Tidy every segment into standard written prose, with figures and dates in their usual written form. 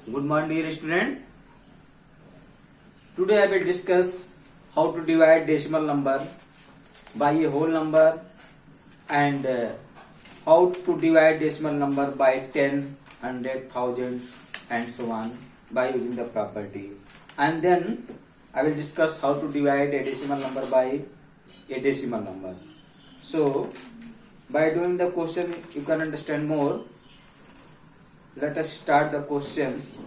Good morning, dear student. Today I will discuss how to divide decimal number by a whole number and how to divide decimal number by 10, 100, 1000 and so on by using the property. And then I will discuss how to divide a decimal number by a decimal number. So by doing the question you can understand more. Let us start the questions.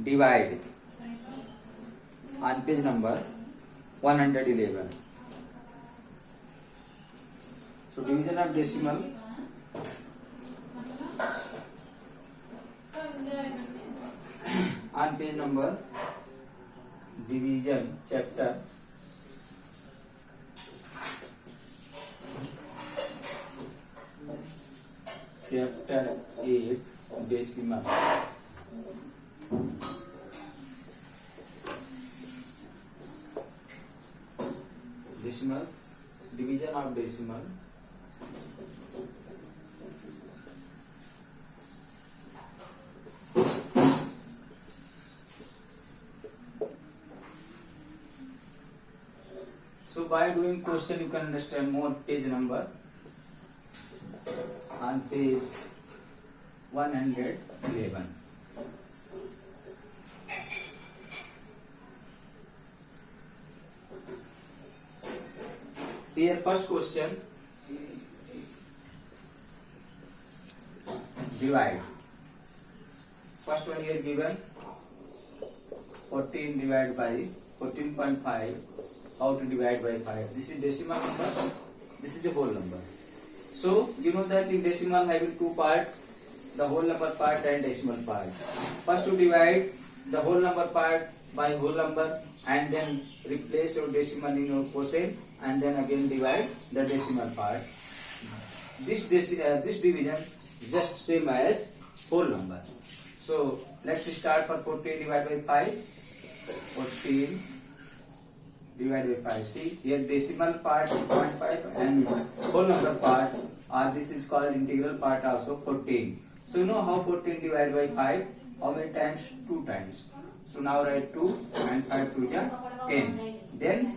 Divide on page number 111. So division of decimal on page number division chapter chapter 8 decimal. Decimals, division of decimal. So by doing question you can understand more. Page number on page 111. Here first question, divide. First one here given 14 divided by 14.5. How to divide by 5? This is decimal number, this is a whole number. So you know that in decimal having two parts, the whole number part and decimal part. First to divide the whole number part by whole number and then replace your decimal in your quotient and then again divide the decimal part. This division just same as whole number. So let's start for 14 divided by 5. 14 divided by 5. See here decimal part 0.5 and whole number part, or this is called integral part also, 14. So you know how 14 divided by 5? How many times? 2 times. So now write 2 and 5 to is 10. Then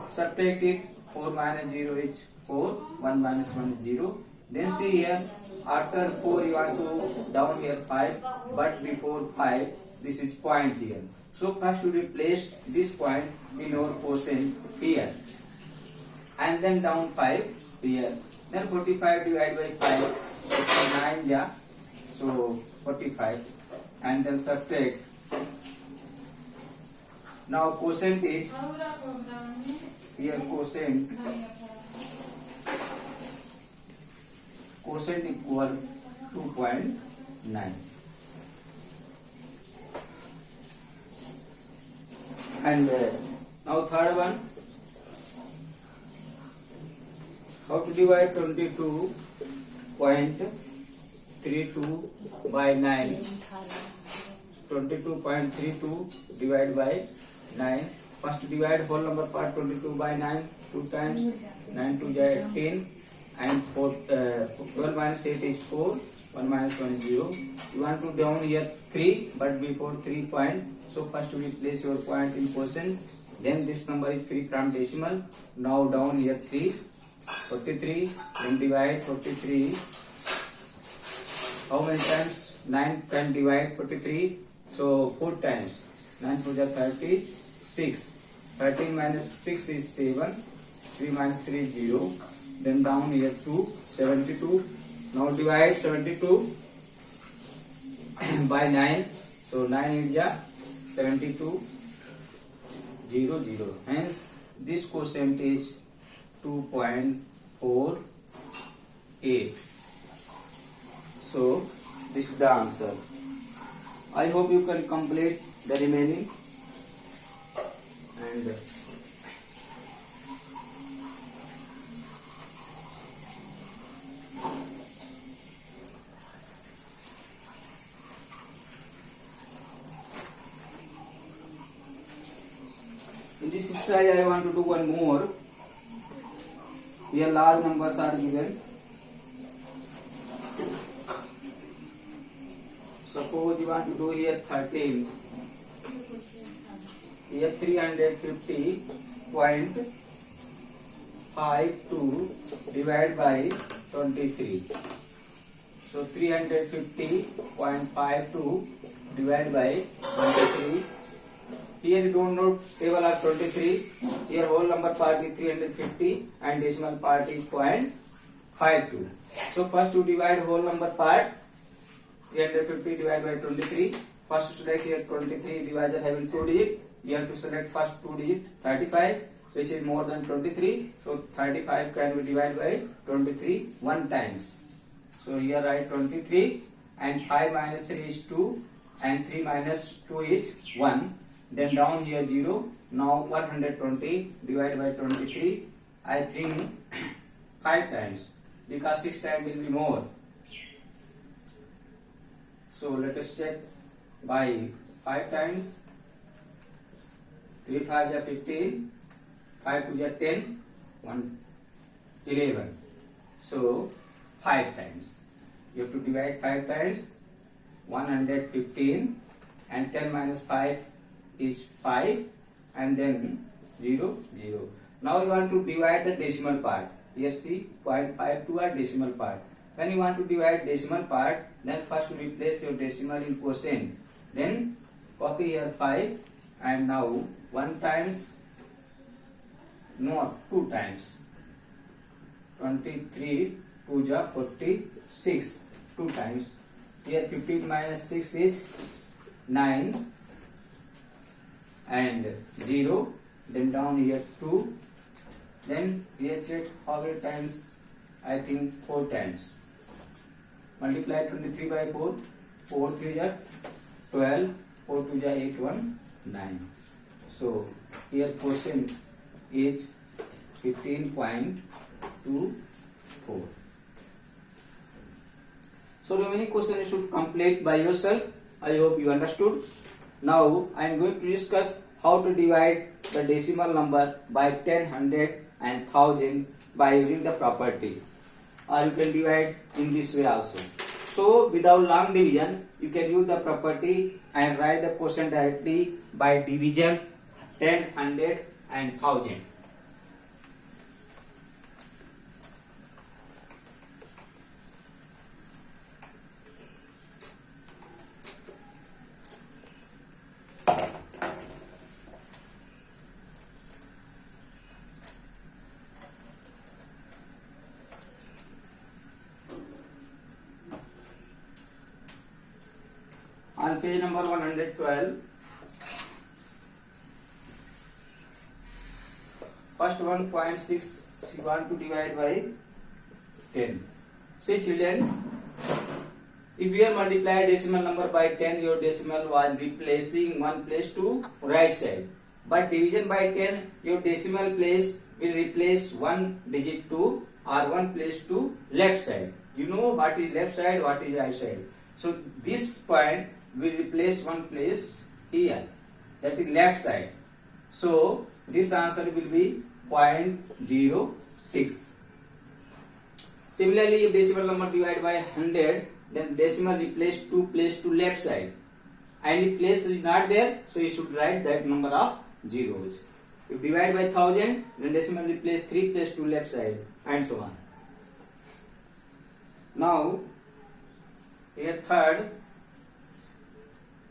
subtract it. 4 minus 0 is 4. 1 minus 1 is 0. Then see here, after 4 you want to down here 5, but before 5 this is point here. So first you replace this point in your quotient here and then down 5 here. Then 45 divided by 5 is 9, yeah. So 45 and then subtract. Now quotient is here, quotient equal 2.9. And now third one, how to divide 22.32 by 9. 22.32 divided by 9. First divide whole number part 22 by 9 2 times. 9 to 10 and 12 minus 8 is 4. 1 minus 1 is 0. You want to down here 3, but before 3 point. So first you replace your point in quotient. Then this number is free from decimal. Now down here 3. 43. Then divide 43. How many times? 9 can divide 43. So 4 times. 9 to 36. 13 minus 6 is 7. 3 minus 3 is 0. Then down here 2. 72. Now divide 72 by 9. So 9 is 72. 0, 0. Hence this quotient is 2.48. So this is the answer. I hope you can complete the remaining. And in this exercise I want to do one more. Here large numbers are given. Suppose you want to do here 13. Here 350.52 divided by 23. So 350.52 divided by 23. Here you don't know table of 23. Here whole number part is 350 and decimal part is 0.52. So first to divide whole number part 350 divided by 23. First to select here 23 divisor having 2 digits. You have to select first 2 digits 35, which is more than 23. So 35 can be divided by 23 one times. So here write 23 and 5 minus 3 is 2 and 3 minus 2 is 1. Then down here 0. Now 120 divided by 23. I think 5 times because 6 times will be more. So let us check by 5 times. 3 5 is 15, 5 2 is 10, 1 11. So 5 times. You have to divide 5 times. 115 and 10 minus 5 is 5 and then 0 0. Now you want to divide the decimal part. Here see 0.52 are decimal part. When you want to divide decimal part, then first you replace your decimal in quotient. Then copy here 5 and now 1 times, no 2 times. 23 2 is 46. 2 times. Here 15 minus 6 is 9 and 0. Then down here 2. Then here check how many times. I think 4 times. Multiply 23 by 4. 4 3 is 12. 4 2 is 8 1 9. So here quotient is 15.24. So remaining question you should complete by yourself. I hope you understood. Now I am going to discuss how to divide the decimal number by 10, 100 and 1000 by using the property. Or you can divide in this way also. So without long division, you can use the property and write the quotient directly by division 10, 100 and 1000. On page number 112, first 1.6 you want to divide by 10. See children, if you multiply decimal number by 10, your decimal was replacing one place to right side. But division by 10, your decimal place will replace one digit to or one place to left side. You know what is left side, what is right side. So this point will replace one place here, that is left side. So this answer will be 0.06. Similarly, if decimal number divided by 100, then decimal replace two place to left side. And if place is not there, so you should write that number of zeros. If divide by 1000, then decimal replace 3 place to left side and so on. Now here third,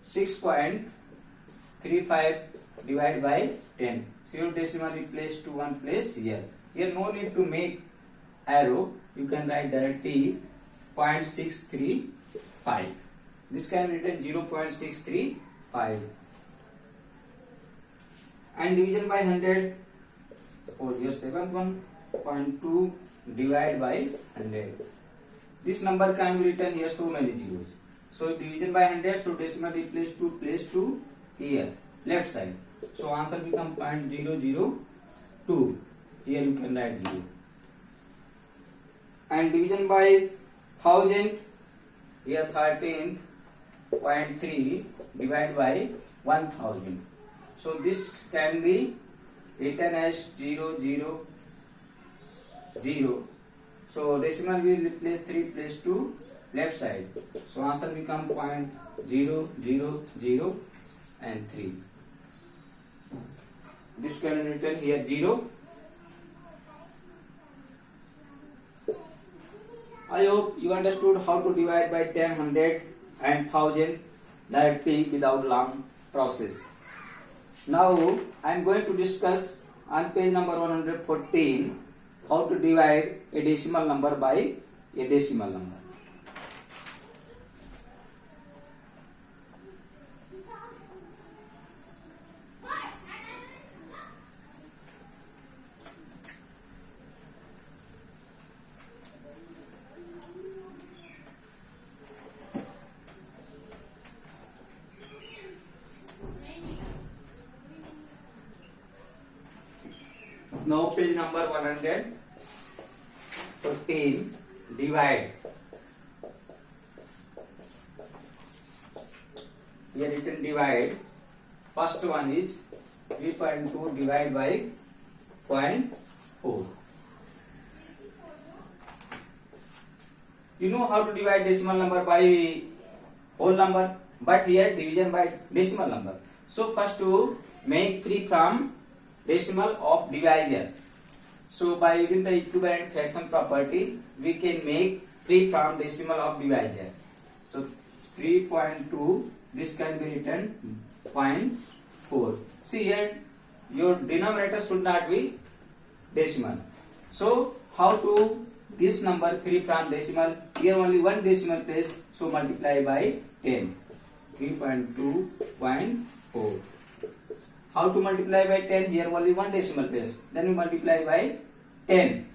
6.35 divided by 10. So your decimal replace to one place here. Here no need to make arrow. You can write directly 0.635. This can be written 0.635. And division by 100. Suppose your seventh one, 0.2 divided by 100. This number can be written here so many zeros. So division by 100, so decimal replace to place to here, left side. So answer become 0.002. Here you can write 0. And division by 1000, here 13.3 divided by 1000. So this can be written as 0, 0, 0. So decimal will replace 3 place to left side. So answer become 0.000 and 3. This can be written here 0. I hope you understood how to divide by 10, 100 and 1000 directly without long process. Now I am going to discuss on page number 114 how to divide a decimal number by a decimal number. Now page number 114, divide. Here written divide. First one is 3.2 divided by 0.4. You know how to divide decimal number by whole number, but here division by decimal number. So first to make free from decimal of divisor. So by using the equivalent fraction property, we can make free from decimal of divisor. So 3.2, this can be written 0.4. See here, your denominator should not be decimal. So how to this number free from decimal? Here only one decimal place, so multiply by 10. 3.2.4. How to multiply by 10? Here only one decimal place. Then we multiply by 10.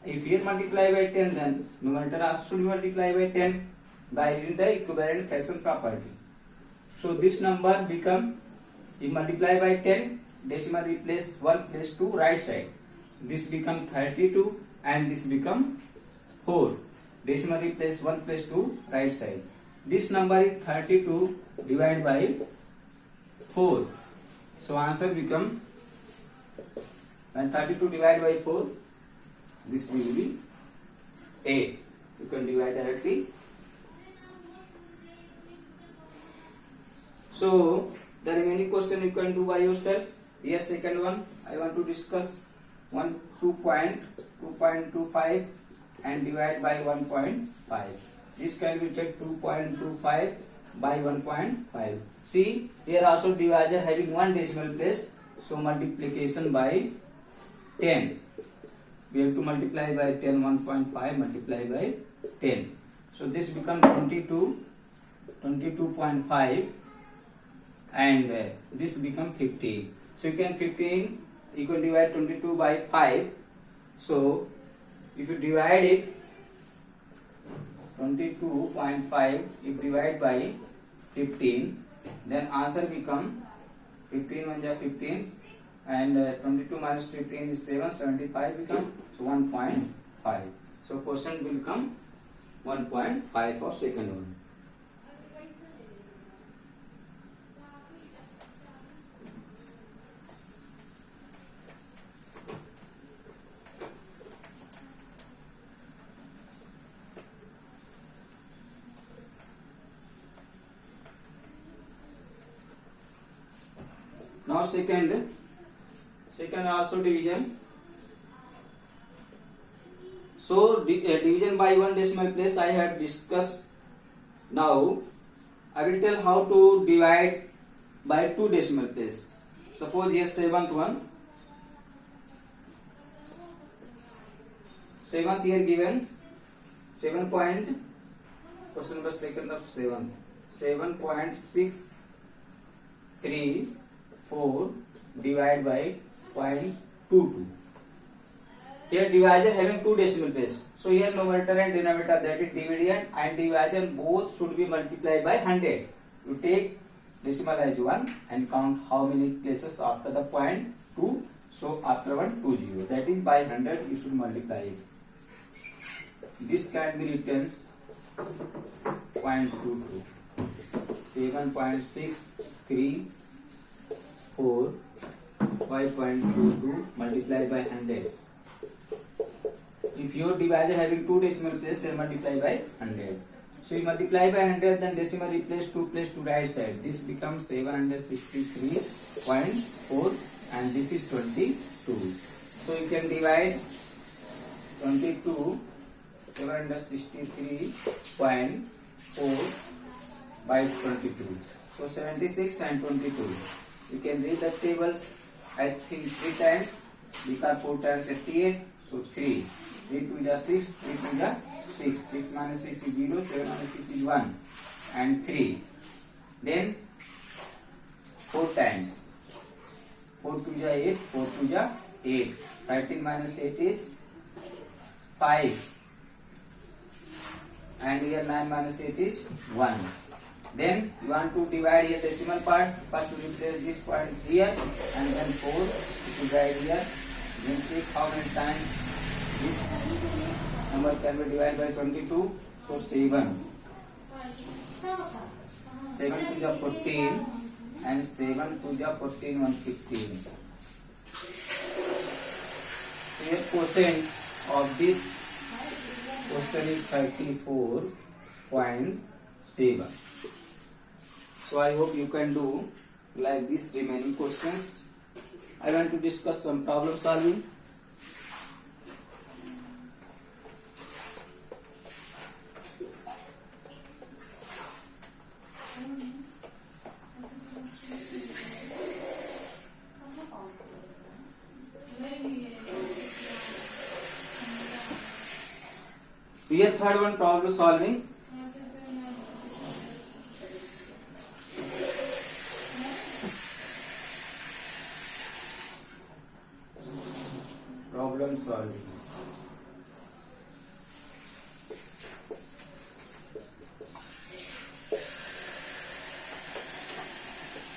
If here multiply by 10, then numerator also should multiply by 10 by using the equivalent fraction property. So this number become, if multiply by 10, decimal replace 1 place 2 right side. This become 32 and this become 4. Decimal replace 1 place 2 right side. This number is 32 divided by 4. So answer become, when 32 divided by 4, this will be 8. You can divide directly. So the remaining question you can do by yourself. Yes, second one I want to discuss 2.25 and divide by 1.5. This can be taken 2.25 by 1.5. See, here also divisor having one decimal place, so multiplication by 10. We have to multiply by 10, 1.5 multiply by 10. So this becomes 22.5 and this become 15. So you can 15, you can divide 22 by 5. So if you divide it 22.5, if divide by 15, then answer become 15 1 ja 15 and 22 minus 15 is 7, 75 become, so 1.5. So question will come 1.5 for second one. Now second also division. So division by one decimal place I have discussed. Now I will tell how to divide by two decimal place. Suppose here seventh one. Seventh here given 7 point, question number second of 7th, 7.634 divided by 0.22. Here divisor having two decimal place. So here numerator and denominator, that is division and division, both should be multiplied by 100. You take decimal as 1 and count how many places after the 0.2. So after 120, that is by 100 you should multiply it. This can be written 0.22. 7.634 by 0.22 multiplied by 100. If your divisor having two decimal place, then multiply by 100. So you multiply by 100, then decimal replace 2 place to right side. This becomes 763.4 and this is 22. So you can divide 22 763.4 by 22. So 76 and 22. You can read the tables. I think 3 times. These are 4 times 88. So 3. 3 to the 6. 3 to the 6. 6 minus 6 is 0. 7 minus 6 is 1. And 3. Then 4 times. 4 to the 8. 4 to the 8. 13 minus 8 is 5. And here 9 minus 8 is 1. Then you want to divide here decimal part. First you replace this point here and then 4 to divide here. Then check how many times this number can be divided by 22. So 7. 7 to the 14 and 7 to the 14 115. Here quotient of this question is 34.7. So I hope you can do like this remaining questions. I want to discuss some problem solving. Here third one, problem solving. Problem solving.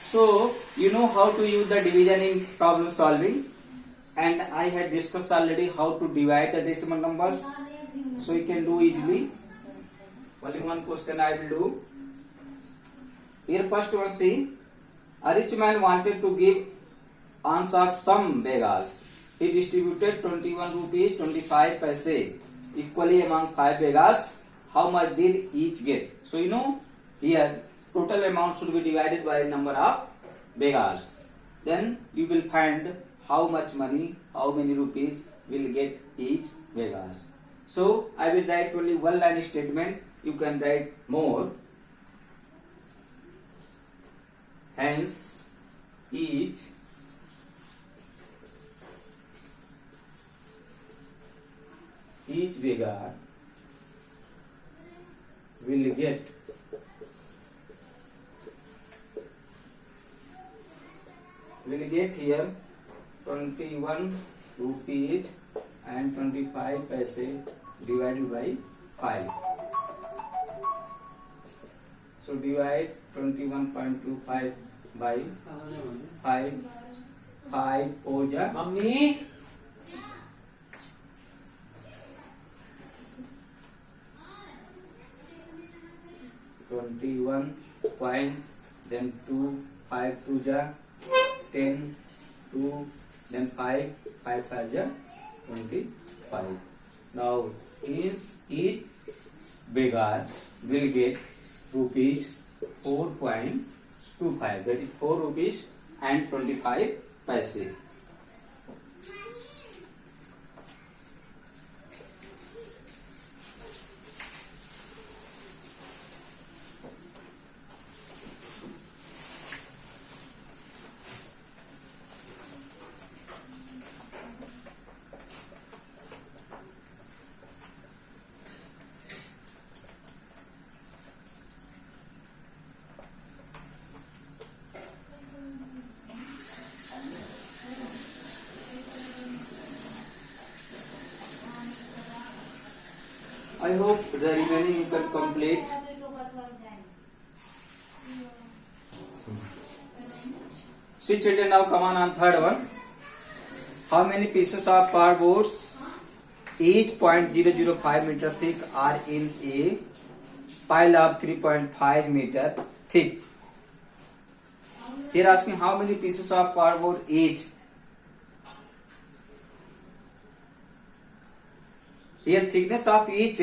So you know how to use the division in problem solving, and I had discussed already how to divide the decimal numbers. So you can do easily. Only one question I will do. Here first one, see, a rich man wanted to give alms of some beggars. He distributed 21 rupees 25 paise equally among 5 beggars. How much did each get? So you know here total amount should be divided by number of beggars. Then you will find how much money, how many rupees will get each beggars. So I will write only one line statement. You can write more. Hence each beggar will get here 21 rupees and 25 paise divided by 5. So divide 21.25 by 5. 5 oja. Mummy. 21 point, then 2, 5 2 ja 10, 2, then 5, 5 5 ja 25. Now each beggar will get rupees 4.25, that is 4 rupees and 25 paise. I hope the remaining you can complete. See children, now come on third one. How many pieces of cardboard each 0.005 meter thick are in a pile of 3.5 meter thick? Here asking how many pieces of cardboard each. Here thickness of each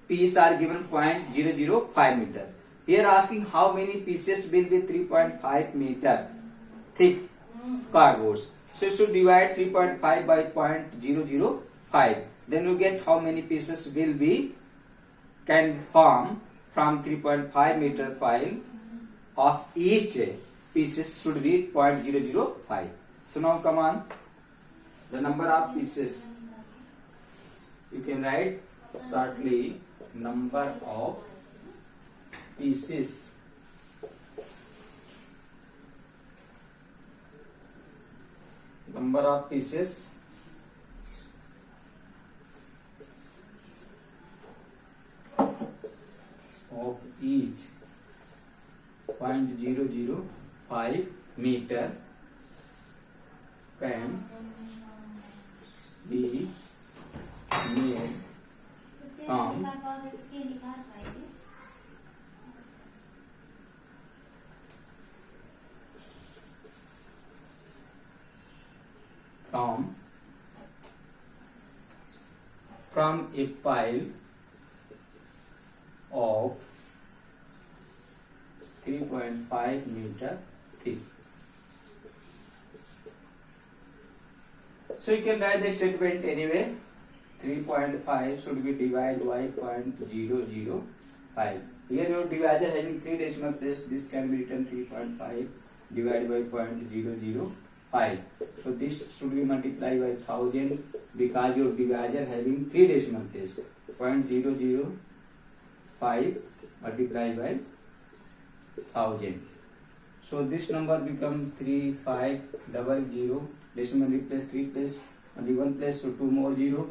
piece are given 0.005 meter. Here asking how many pieces will be 3.5 meter thick cardboards. So you should divide 3.5 by 0.005. Then you get how many pieces will be can form from 3.5 meter file of each pieces should be 0.005. So now come on, the number of pieces you can write shortly. Number of pieces of each 0.005 meter can be made from a file of 3.5 meter thick. So you can write the statement anyway. 3.5 should be divided by 0.005. Here your divisor having 3 decimal place. This can be written 3.5 divided by 0.005. So this should be multiplied by 1000 because your divisor having 3 decimal place. 0.005 multiplied by 1000. So this number become 3500. Decimal replace 3 place, only 1 place, so 2 more 0,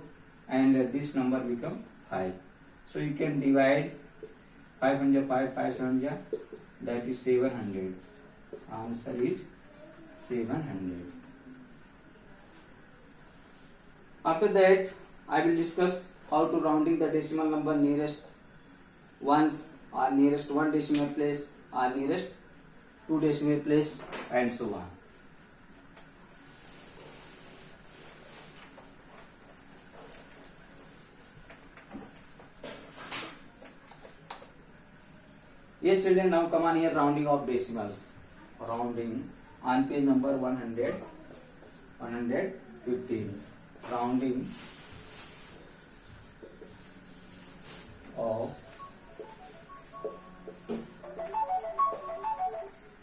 and this number become 5. So you can divide 500 5 5 7, that is 700. Answer is 700. After that, I will discuss how to rounding the decimal number nearest ones or nearest 1 decimal place or nearest 2 decimal place and so on. Yes children, now come on here, rounding of decimals. Rounding on page number 115. Rounding of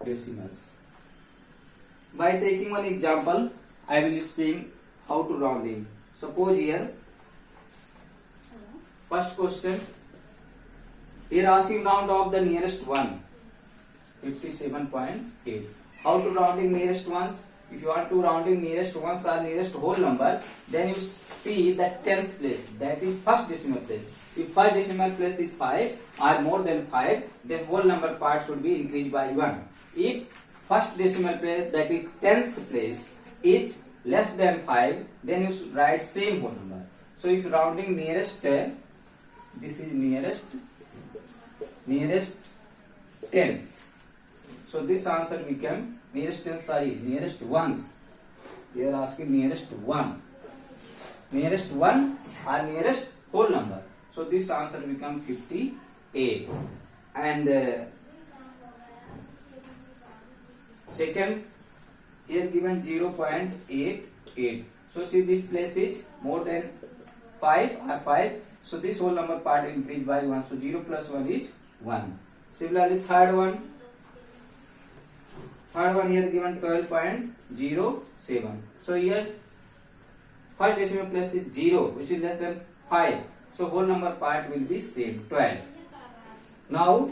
decimals. By taking one example, I will explain how to rounding. Suppose here, first question, here asking round of the nearest one, 57.8. How to rounding nearest ones? If you want to rounding nearest ones or nearest whole number, then you see the tens place, that is first decimal place. If first decimal place is 5 or more than 5, then whole number part should be increased by 1. If first decimal place, that is tens place, is less than 5, then you should write same whole number. So if rounding nearest 10, this is nearest 10. So this answer become nearest 10, nearest ones. They are asking nearest 1. Nearest 1 or nearest whole number. So this answer become 58. And second, here given 0.88. So see this place is more than 5 or 5. So this whole number part will increase by 1. So 0 plus 1 is 1. Similarly, third one here given 12.07. So here first decimal place is 0, which is less than 5. So whole number part will be same, 12. Now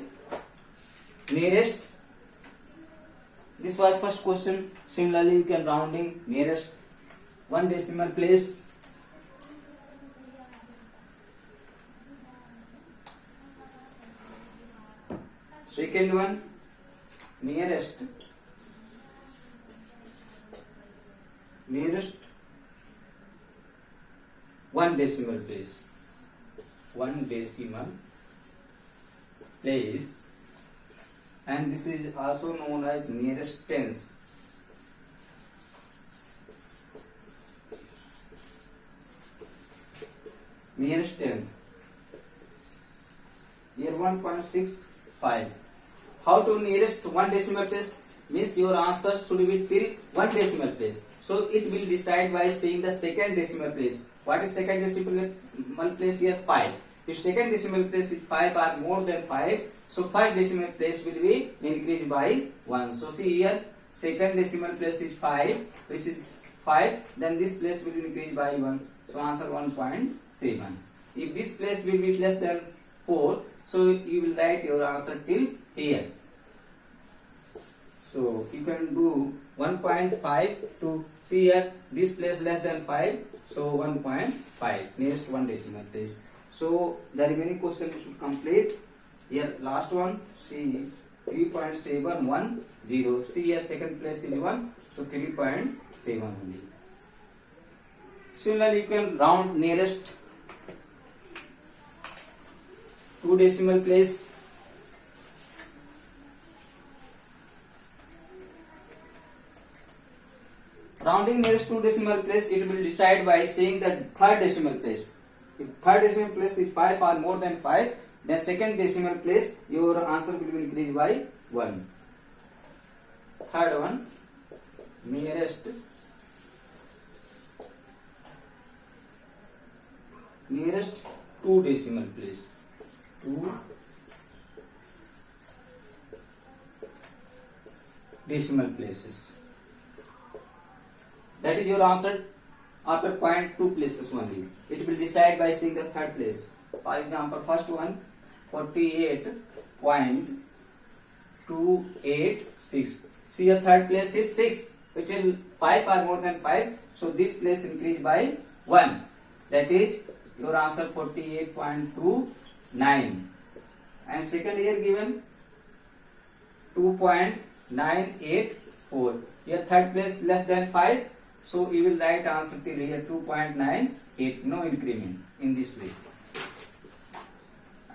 nearest, this was first question. Similarly, you can rounding nearest 1 decimal place. Second one, nearest 1 decimal place. 1 decimal place, and this is also known as nearest tens. Nearest tenth. here 1.65. How to nearest one decimal place? Means your answer should be till one decimal place. So it will decide by saying the second decimal place. What is second decimal place here? 5. If second decimal place is 5 or more than 5, so 5 decimal place will be increased by 1. So see here, second decimal place is 5, which is 5, then this place will increase by 1. So answer 1.7. If this place will be less than 4, so you will write your answer till here. So you can do 1.5 to see here, this place less than 5, so 1.5, nearest one decimal place. So the remaining question you should complete. Here last one, see 3.710. See here second place is 1, so 3.7 only. Similarly, you can round nearest two decimal place. Rounding nearest two decimal place, it will decide by saying the third decimal place. If third decimal place is 5 or more than 5, then second decimal place, your answer will be increased by 1. Third one, nearest two decimal place. Two decimal places. That is your answer after point two places only. It will decide by seeing the third place. For example, first one 48.286. See your third place is 6, which is 5 or more than 5. So this place increased by 1. That is your answer 48.29. And second here given 2.984. Here third place less than 5. So you will write answer till here 2.98, no increment in this way.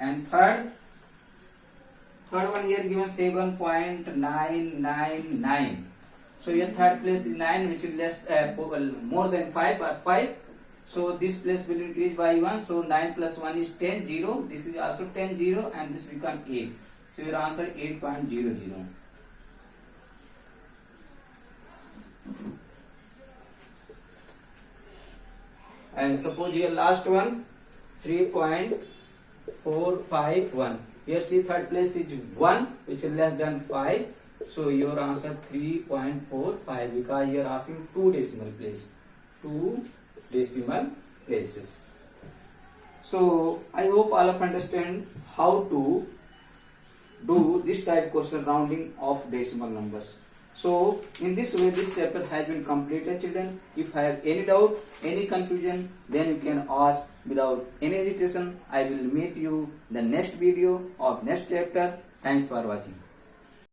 And third one here given 7.999. So here third place is 9, which is less more than 5 or 5. So this place will increase by 1. So 9 plus 1 is 10, 0. This is also 10, 0, and this becomes 8. So your answer 8.00. And suppose here last one 3.451. Here see third place is 1, which is less than 5. So your answer 3.45, because you are asking two decimal place. Two decimal places. So I hope all of understand how to do this type question, rounding of decimal numbers. So in this way this chapter has been completed, children. If you have any doubt, any confusion, then you can ask without any hesitation. I will meet you in the next video of next chapter. Thanks for watching.